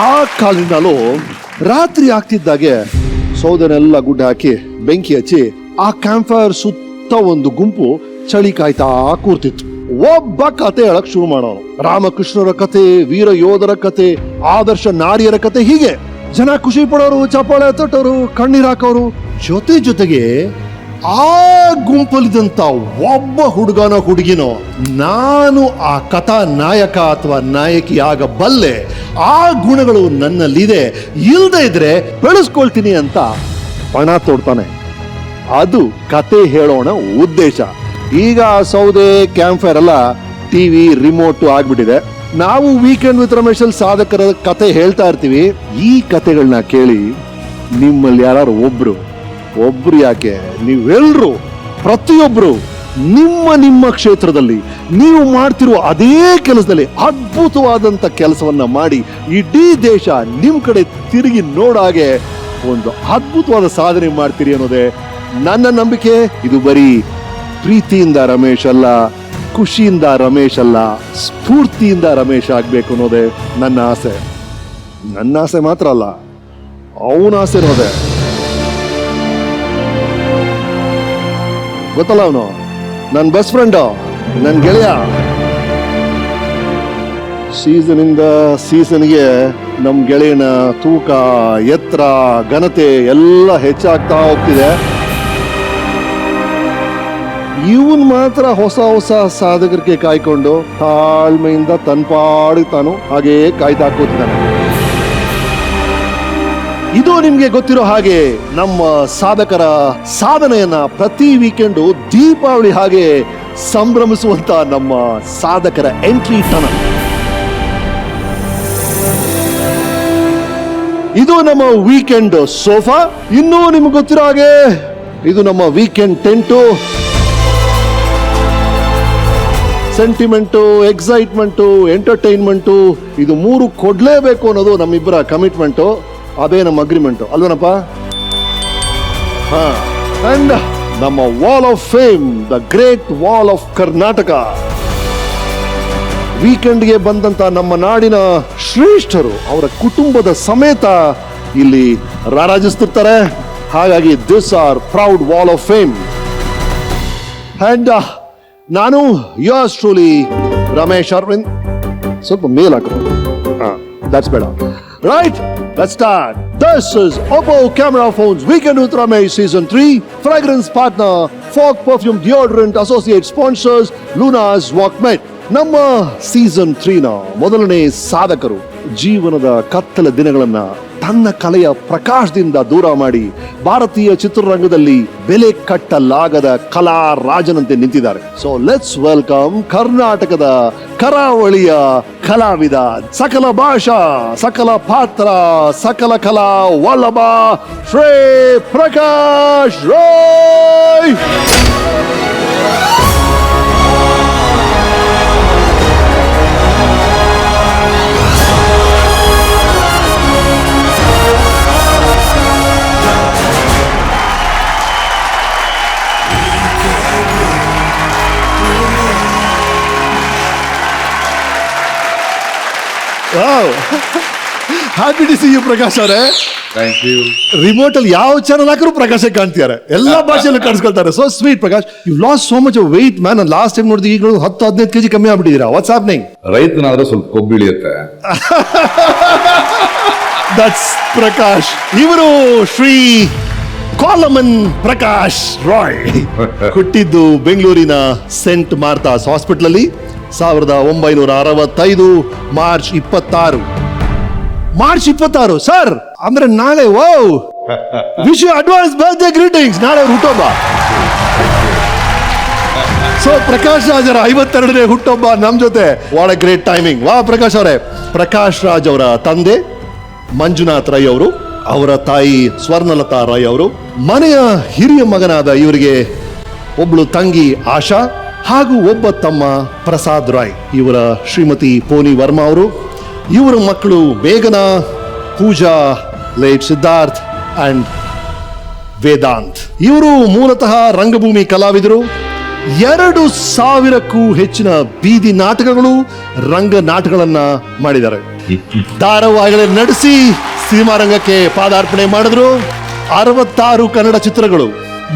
ಆ ಕಾಲದಿಂದಲೂ ರಾತ್ರಿ ಆಗ್ತಿದ್ದಾಗೆ ಸೌದೆನೆಲ್ಲ ಗುಡ್ಡ ಹಾಕಿ ಬೆಂಕಿ ಹಚ್ಚಿ ಆ ಕ್ಯಾಂಪ್ ಫೈರ್ ಸುತ್ತ ಒಂದು ಗುಂಪು ಚಳಿ ಕಾಯ್ತಾ ಕೂರ್ತಿತ್ತು. ಒಬ್ಬ ಕತೆ ಹೇಳಕ್ ಶುರು ಮಾಡೋನು. ರಾಮಕೃಷ್ಣರ ಕತೆ, ವೀರ ಯೋಧರ ಕತೆ, ಆದರ್ಶ ನಾರಿಯರ ಕತೆ. ಹೀಗೆ ಜನ ಖುಷಿ ಪಡೋರು, ಚಪ್ಪಾಳೆ ತಟ್ಟೋರು, ಕಣ್ಣೀರ್ ಹಾಕೋರು. ಜೊತೆಗೆ ಆ ಗುಂಪಲ್ಲಿದ್ದಂತ ಒಬ್ಬ ಹುಡುಗನೋ ಹುಡುಗಿನೋ ನಾನು ಆ ಕಥಾ ನಾಯಕ ಅಥವಾ ನಾಯಕಿ ಆಗಬಲ್ಲೆ, ಆ ಗುಣಗಳು ನನ್ನಲ್ಲಿದೆ, ಇಲ್ದೇ ಇದ್ರೆ ಬೆಳೆಸ್ಕೊಳ್ತೀನಿ ಅಂತ ಪಣ ತೋಡ್ತಾನೆ. ಅದು ಕತೆ ಹೇಳೋಣ ಉದ್ದೇಶ. ಈಗ ಸೌದೆ, ಕ್ಯಾಂಪ್ ಫೈರ್ ಎಲ್ಲ ಟಿವಿ, ರಿಮೋಟ್ ಆಗ್ಬಿಟ್ಟಿದೆ. ನಾವು ವೀಕೆಂಡ್ ವಿತ್ ರಮೇಶ್ ಅಲ್ಲಿ ಸಾಧಕರ ಕತೆ ಹೇಳ್ತಾ ಇರ್ತೀವಿ. ಈ ಕತೆಗಳನ್ನ ಕೇಳಿ ನಿಮ್ಮಲ್ಲಿ ಯಾರು ಒಬ್ರು ಯಾಕೆ, ನೀವೆಲ್ರು ಪ್ರತಿಯೊಬ್ರು ನಿಮ್ಮ ಕ್ಷೇತ್ರದಲ್ಲಿ ನೀವು ಮಾಡ್ತಿರುವ ಅದೇ ಕೆಲಸದಲ್ಲಿ ಅದ್ಭುತವಾದಂತ ಕೆಲಸವನ್ನ ಮಾಡಿ ಇಡೀ ದೇಶ ನಿಮ್ ಕಡೆ ತಿರುಗಿ ನೋಡಾಗೆ ಒಂದು ಅದ್ಭುತವಾದ ಸಾಧನೆ ಮಾಡ್ತೀರಿ ಅನ್ನೋದೇ ನನ್ನ ನಂಬಿಕೆ. ಇದು ಬರೀ ಪ್ರೀತಿಯಿಂದ ರಮೇಶ್ ಅಲ್ಲ, ಖುಷಿಯಿಂದ ರಮೇಶ್ ಅಲ್ಲ, ಸ್ಫೂರ್ತಿಯಿಂದ ರಮೇಶ್ ಆಗ್ಬೇಕು ಅನ್ನೋದೇ ನನ್ನ ಆಸೆ. ನನ್ನ ಆಸೆ ಮಾತ್ರ ಅಲ್ಲ, ಅವನ ಆಸೆ ಅನ್ನೋದೇ. ಗೊತ್ತಲ್ಲ, ಅವನು ನನ್ನ ಬೆಸ್ಟ್ ಫ್ರೆಂಡ್, ನನ್ನ ಗೆಳೆಯ. ಸೀಸನಿಂದ ಸೀಸನ್ಗೆ ನಮ್ ಗೆಳೆಯನ ತೂಕ, ಎತ್ತರ, ಘನತೆ ಎಲ್ಲ ಹೆಚ್ಚಾಗ್ತಾ ಹೋಗ್ತಿದೆ. ಇವನ್ ಮಾತ್ರ ಹೊಸ ಸಾಧಕರಿಗೆ ಕಾಯ್ಕೊಂಡು ತಾಳ್ಮೆಯಿಂದ ತನ್ಪಾಡಿಗೆ ತಾನು ಹಾಗೇ ಕಾಯ್ತಾ ಕೂತಿದ್ದಾನೆ. ಇದು ನಿಮ್ಗೆ ಗೊತ್ತಿರೋ ಹಾಗೆ ನಮ್ಮ ಸಾಧಕರ ಸಾಧನೆಯನ್ನ ಪ್ರತಿ ವೀಕೆಂಡು ದೀಪಾವಳಿ ಹಾಗೆ ಸಂಭ್ರಮಿಸುವಂತ ನಮ್ಮ ಸಾಧಕರ ಎಂಟ್ರಿ ಟನಲ್. ಇದು ನಮ್ಮ ವೀಕೆಂಡ್ ಸೋಫಾ. ಇನ್ನೂ ನಿಮ್ಗೆ ಗೊತ್ತಿರೋ ಹಾಗೆ ಇದು ನಮ್ಮ weekend tent. Sentiment, excitement, entertainment, ಇದು ಮೂರು ಕೊಡ್ಲೇಬೇಕು ಅನ್ನೋದು ನಮ್ಮಿಬ್ಬರ ಕಮಿಟ್ಮೆಂಟು. ಅದೇ ನಮ್ಮ ಅಗ್ರಿಮೆಂಟು ಅಲ್ವೇನಪ್ಪ? ಅಂಡ್ ನಮ್ಮ wall of fame, the great wall of Karnataka. ವೀಕೆಂಡ್ಗೆ ಬಂದಂತ ನಮ್ಮ ನಾಡಿನ ಶ್ರೇಷ್ಠರು ಅವರ ಕುಟುಂಬದ ಸಮೇತ ಇಲ್ಲಿ ರಾರಾಜಿಸ್ತಿರ್ತಾರೆ. ಹಾಗಾಗಿ this are proud wall of fame. And ನಾನು ಯೋರ್ಸ್ ಟ್ರೂಲಿ ರಮೇಶ್ ಅರವಿಂದ್. ಸ್ವಲ್ಪ ಮೇಲ್ ಹಾಕೋ, ದಟ್ಸ್ ಬೇಡ. Right, let's start. This is Oppo Camera Phones Weekend with Ramesh Season 3. Fragrance partner Fog Perfume Deodorant Associate Sponsors Luna's Walkmate. ನಮ್ಮ season 3ನ ಮೊದಲನೇ ಸಾಧಕರು ಜೀವನದ ಕತ್ತಲ ದಿನಗಳನ್ನ ತನ್ನ ಕಲೆಯ ಪ್ರಕಾಶದಿಂದ ದೂರ ಮಾಡಿ ಭಾರತೀಯ ಚಿತ್ರರಂಗದಲ್ಲಿ ಬೆಲೆ ಕಟ್ಟಲಾಗದ ಕಲಾ ರಾಜನಂತೆ ನಿಂತಿದ್ದಾರೆ. ಸೊ ಲೆಟ್ಸ್ ವೆಲ್ಕಮ್ ಕರ್ನಾಟಕದ ಕರಾವಳಿಯ ಕಲಾವಿದ, ಸಕಲ ಭಾಷಾ, ಸಕಲ ಪಾತ್ರ, ಸಕಲ ಕಲಾ ವಲ್ಲಭ Shri Prakash Rai. Happy to see you Prakash ಅವರೇ. Thank you. ರಿಮೋಟ್ ಅಲ್ಲಿ ಯಾವ ಚಾನಲ್ ಹಾಕಿದ್ರು ಪ್ರಕಾಶ್ ಕಾಣ್ತಿದ್ದಾರೆ, ಎಲ್ಲಾ ಭಾಷೆಯಲ್ಲೂ ಕಾಣಿಸ್ಕೊಳ್ತಾರೆ. So sweet Prakash, you lost so much weight man. Last time ನೋಡಿದ್ರೆ ಈಗಲೂ 10-15 kg ಕಮ್ಮಿ ಆಗ್ಬಿಟ್ಟಿದ್ದೀರಾ. What's happening? ರೈತನಾದ್ರೆ ಸ್ವಲ್ಪ ಕೊಬ್ಬು ಇಳಿಯುತ್ತೆ. ದಟ್ಸ್ ಪ್ರಕಾಶ್. ಇವರು ಶ್ರೀ ಕಾಲಮನ್ ಪ್ರಕಾಶ್ ರಾಯ್. ಹುಟ್ಟಿದ್ದು ಬೆಂಗಳೂರಿನ ಸೆಂಟ್ ಮಾರ್ಥಾಸ್ ಹಾಸ್ಪಿಟಲ್ ಅಲ್ಲಿ 1965 ಮಾರ್ಚ್ 26 ಸರ್, ಅಂದ್ರೆ ನಾಳೆ. Wow, wish you advance birthday greetings. ನಾಳೆ ಹುಟ್ಟುಹಬ್ಬ. ಸೊ ಪ್ರಕಾಶ್ ರಾಜ್ ಅವರ 52ನೇ ಹುಟ್ಟುಹಬ್ಬ ನಮ್ ಜೊತೆ. What A great timing. ವಾ ಪ್ರಕಾಶ್ ಅವರೇ. ಪ್ರಕಾಶ್ ರಾಜ್ ಅವರ ತಂದೆ ಮಂಜುನಾಥ್ ರೈ ಅವರು, ಅವರ ತಾಯಿ ಸ್ವರ್ಣಲತಾ ರೈ ಅವರು, ಮನೆಯ ಹಿರಿಯ ಮಗನಾದ ಇವರಿಗೆ ಒಬ್ಳು ತಂಗಿ ಆಶಾ ಹಾಗೂ ಒಬ್ಬ ತಮ್ಮ ಪ್ರಸಾದ್ ರಾಯ್. ಇವರ ಶ್ರೀಮತಿ ಪೋನಿ ವರ್ಮಾ ಅವರು, ಇವರ ಮಕ್ಕಳು ಮೇಘನಾ, ಪೂಜಾ, ಲೇಟ್ ಸಿದ್ಧಾರ್ಥ್ ಅಂಡ್ ವೇದಾಂತ್. ಇವರು ಮೂಲತಃ ರಂಗಭೂಮಿ ಕಲಾವಿದರು. 2,000ಕ್ಕೂ ಹೆಚ್ಚಿನ ಬೀದಿ ನಾಟಕಗಳು, ರಂಗ ನಾಟಕಗಳನ್ನ ಮಾಡಿದ್ದಾರೆ. ಧಾರಾವಾಹಿಗಳನ್ನು ನಡೆಸಿ ಸಿನಿಮಾ ರಂಗಕ್ಕೆ ಪಾದಾರ್ಪಣೆ ಮಾಡಿದ್ರು. 66 ಕನ್ನಡ ಚಿತ್ರಗಳು,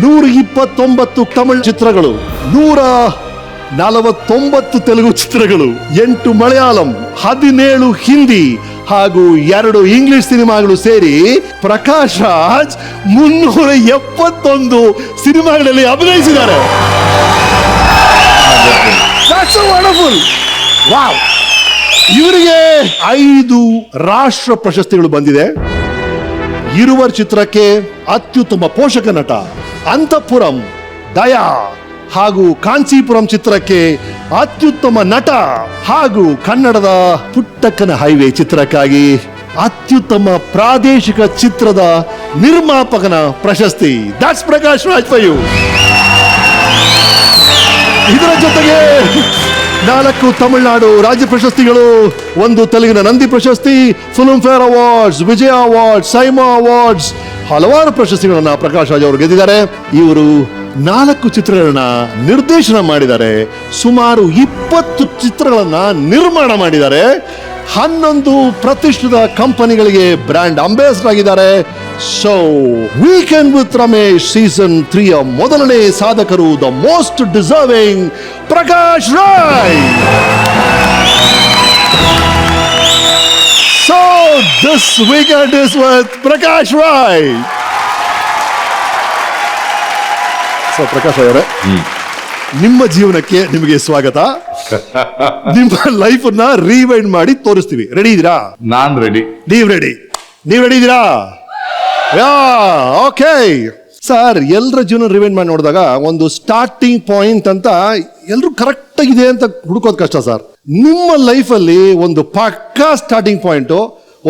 129 ತಮಿಳು ಚಿತ್ರಗಳು, 149 ತೆಲುಗು ಚಿತ್ರಗಳು, 8 ಮಲಯಾಳಂ, 17 ಹಿಂದಿ ಹಾಗೂ 2 ಇಂಗ್ಲಿಷ್ ಸಿನಿಮಾಗಳು ಸೇರಿ ಪ್ರಕಾಶ್ ರಾಜ್ 371 ಸಿನಿಮಾಗಳಲ್ಲಿ ಅಭಿನಯಿಸಿದ್ದಾರೆ. That's so wonderful. Wow. ಇವರಿಗೆ 5 ರಾಷ್ಟ್ರ ಪ್ರಶಸ್ತಿಗಳು ಬಂದಿದೆ. ಇರುವರ್ ಚಿತ್ರಕ್ಕೆ ಅತ್ಯುತ್ತಮ ಪೋಷಕ ನಟ, ಅಂತಃಪುರಂ, ದಯಾ ಹಾಗೂ ಕಾಂಚೀಪುರಂ ಚಿತ್ರಕ್ಕೆ ಅತ್ಯುತ್ತಮ ನಟ ಹಾಗೂ ಕನ್ನಡದ ಪುಟ್ಟಕ್ಕನ ಹೈವೇ ಚಿತ್ರಕ್ಕಾಗಿ ಅತ್ಯುತ್ತಮ ಪ್ರಾದೇಶಿಕ ಚಿತ್ರದ ನಿರ್ಮಾಪಕನ ಪ್ರಶಸ್ತಿ. That's Prakash Raj for you. ಇದರ ಜೊತೆಗೆ 4 ತಮಿಳುನಾಡು ರಾಜ್ಯ ಪ್ರಶಸ್ತಿಗಳು, 1 ತೆಲುಗಿನ ನಂದಿ ಪ್ರಶಸ್ತಿ, ಫಿಲ್ಮ್ ಫೇರ್ ಅವಾರ್ಡ್ಸ್, ವಿಜಯ ಅವಾರ್ಡ್ಸ್, ಸೈಮಾ ಅವಾರ್ಡ್ಸ್, ಹಲವಾರು ಪ್ರಶಸ್ತಿಗಳನ್ನ ಪ್ರಕಾಶ್ ರಾಜ್ ಅವರು ಗೆದ್ದಿದ್ದಾರೆ. ಇವರು 4 ಚಿತ್ರಗಳನ್ನ ನಿರ್ದೇಶನ ಮಾಡಿದ್ದಾರೆ, ಸುಮಾರು 20 ಚಿತ್ರಗಳನ್ನ ನಿರ್ಮಾಣ ಮಾಡಿದ್ದಾರೆ, 11 ಪ್ರತಿಷ್ಠಿತ ಕಂಪನಿಗಳಿಗೆ ಬ್ರ್ಯಾಂಡ್ ಅಂಬಾಸಿಡರ್ ಆಗಿದ್ದಾರೆ. So weekend with Ramesh season 3ಯ ಮೊದಲನೇ ಸಾಧಕರು, the most deserving Prakash Rai. So this weekend is with Prakash Rai. So Prakash ಅವರೇ, ನಿಮ್ಮ ಜೀವನಕ್ಕೆ ನಿಮಗೆ ಸ್ವಾಗತ. ನಿಮ್ಮ ಲೈಫ್ ಅನ್ನ ರಿವೈಂಡ್ ಮಾಡಿ ತೋರಿಸ್ತೀವಿ. ರೆಡಿ ಇದ್ದೀರಾ? ನಾನ್ ರೆಡಿ. ನೀವು ರೆಡಿ ಇದ್ದೀರಾ? ಯಾ, ಓಕೆ ಸರ್. ಎಲ್ಲರ ಜೀವನ ರಿವೈಂಡ್ ಮಾಡಿ ನೋಡಿದಾಗ ಒಂದು ಸ್ಟಾರ್ಟಿಂಗ್ ಪಾಯಿಂಟ್ ಅಂತ ಎಲ್ಲರೂ ಕರೆಕ್ಟ್ ಆಗಿದೆ ಅಂತ ಹುಡುಕೋದು ಕಷ್ಟ ಸರ್. ನಿಮ್ಮ ಲೈಫ್ ಅಲ್ಲಿ ಒಂದು ಪಕ್ಕಾ ಸ್ಟಾರ್ಟಿಂಗ್ ಪಾಯಿಂಟ್,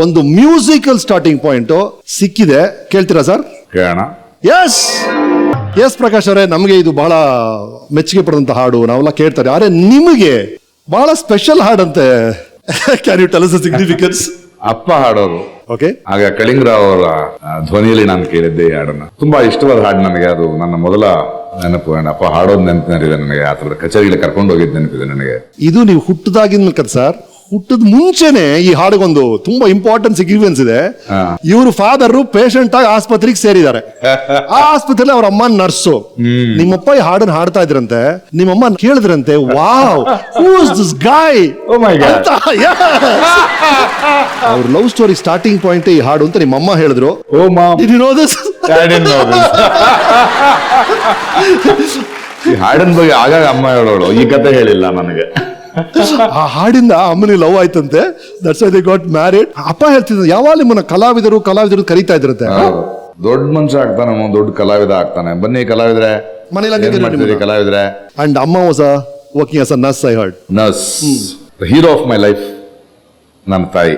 ಒಂದು ಮ್ಯೂಸಿಕಲ್ ಸ್ಟಾರ್ಟಿಂಗ್ ಪಾಯಿಂಟ್ ಸಿಕ್ಕಿದೆ. ಕೇಳ್ತೀರಾ ಸರ್? ಕೇಳೋಣ. ಎಸ್ ಪ್ರಕಾಶ್ ಅವರೇ, ನಮಗೆ ಇದು ಬಹಳ ಮೆಚ್ಚುಗೆ ಪಡೆದಂತ ಹಾಡು, ನಾವೆಲ್ಲ ಕೇಳ್ತಾರೆ. ಆದ್ರೆ ನಿಮಗೆ ಬಹಳ ಸ್ಪೆಷಲ್ ಹಾಡಂತೆ. Can you tell us the significance? ಅಪ್ಪ ಹಾಡೋರು. ಓಕೆ. ಆಗ ಕಳಿಂಗರಾವ್ ಅವರ ಧ್ವನಿಯಲ್ಲಿ ನಾನು ಕೇಳಿದ್ದೆ ಈ ಹಾಡನ್ನ. ತುಂಬಾ ಇಷ್ಟವಾದ ಹಾಡು ನನಗೆ. ಅದು ನನ್ನ ಮೊದಲ ನೆನಪು. ಅಪ್ಪ ಹಾಡೋದು ನೆನಪಿದೆ ನನಗೆ. ಆ ಥರದ ಕಚೇರಿಗೆ ಕರ್ಕೊಂಡು ಹೋಗಿದ್ದು ನೆನಪಿದೆ ನನಗೆ. ಇದು ನೀವು ಹುಟ್ಟದಾಗಿನ ಕಥೆ ಸರ್. ಹುಟ್ಟದ ಮುಂಚೆನೆ ಈ ಹಾಡಿಗೊಂದು ತುಂಬಾ ಇಂಪಾರ್ಟೆಂಟ್ ಸಿಗ್ನಿಫಿಕೆನ್ಸ್ ಇದೆ. ಇವರು ಫಾದರ್ ಪೇಷಂಟ್ ಆಗಿ ಆಸ್ಪತ್ರೆಗೆ ಸೇರಿದ್ದಾರೆ. ಆ ಆಸ್ಪತ್ರೆಯಲ್ಲಿ ಅವ್ರ ಅಮ್ಮ ನರ್ಸು. ನಿಮ್ಮಪ್ಪ ಈ ಹಾಡನ್ನ ಹಾಡ್ತಾ ಇದ್ರಂತೆ. ನಿಮ್ಮಮ್ಮ ಕೇಳಿದ್ರಂತೆ, ವಾವ್, ಹೂ ಇಸ್ ದಿಸ್ ಗಾಯ್ ಅಂತ. ಅವ್ರ ಲವ್ ಸ್ಟೋರಿ ಸ್ಟಾರ್ಟಿಂಗ್ ಪಾಯಿಂಟ್ ಈ ಹಾಡು ಅಂತ ನಿಮ್ಮಮ್ಮ ಹೇಳಿದ್ರು. Oh mom, did you know this? ಈ ಹಾಡಿನ ಬಗ್ಗೆ ಆಗಾಗ ಅಮ್ಮ ಹೇಳೋಳು. ಈ ಕತೆ ಹೇಳಿಲ್ಲ ನನಗೆ. ಆ ಹಾಡಿಂದ ಅಮ್ಮನಿಗೆ ಲವ್ ಆಯ್ತಂತೆ. That's why they got married. ಅಪ್ಪ ಹೇಳ್ತಿದ್ರು, ಯಾವಾಗ ನಿಮ್ಮನ್ನ ಕಲಾವಿದರು ಕರೀತಾ ಇದ್ರಂತೆ. ದೊಡ್ಡ ಮನುಷ್ಯ ಆಗ್ತಾನೆ, ದೊಡ್ಡ ಕಲಾವಿದ ಆಗ್ತಾನೆ. ಬನ್ನಿ ಕಲಾವಿದ್ರೆ, ಮನೇಲಿ ಕಲಾವಿದ್ರೆ. ಅಂಡ್ ಅಮ್ಮ was working as a nurse. I heard nurse. Hero of my life ನನ್ನ ತಾಯಿ.